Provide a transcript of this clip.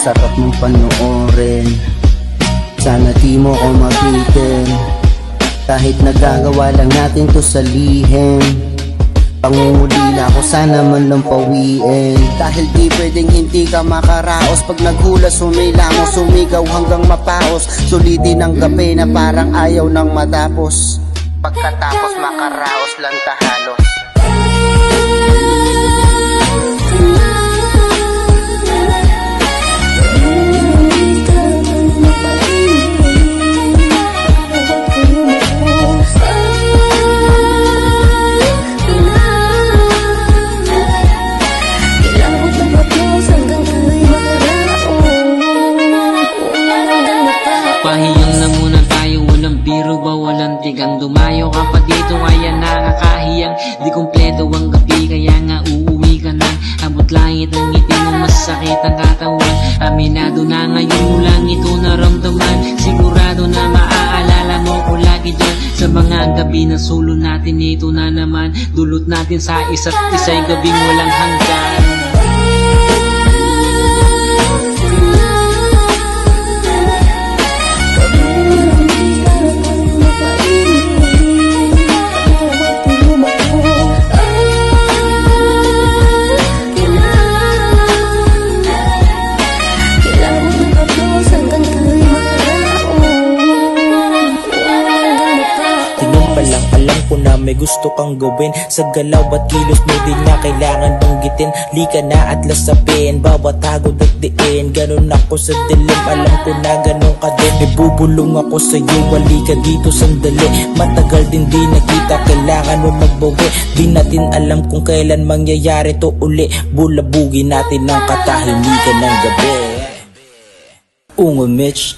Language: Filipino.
sarap mong panoorin. Sana di mo ko mabitin, kahit nagagawa lang natin to sa lihim. Pangungulila ko sana man lang pawiin, dahil di pwedeng hindi ka makaraos. Pag naghula sumilamos, sumigaw hanggang mapaos. Sulitin ang gabi na parang ayaw nang matapos, pagkatapos makaraos lang tahalos. Pahiyang na muna tayo, walang biro ba, walang tigang. Dumayo ka pa dito, kaya nakakahiyang. Di kumpleto ang gabi, kaya nga uuwi ka na. Abot langit ang ngiti mo, masakit ang katawan. Aminado na ngayon mo lang ito naramdaman. Sigurado na maaalala mo ko lagi dyan. Sa mga gabi na solo natin, ito na naman. Dulot natin sa isa't isa'y gabing walang hanggan. Alam ko na may gusto kang gawin. Sa galaw at kilos mo din na kailangan banggitin. Lika na at lasapin, bawat hagod at diin. Ganon ako sa dilim, alam ko na ganon ka din. May bubulong ako sa'yo, wali ka dito sandali. Matagal din di nakita, kailangan mo magbawi. Di natin alam kung kailan mangyayari to uli. Bulabugin natin ang katahimikan ng gabi. Ungo Mitch.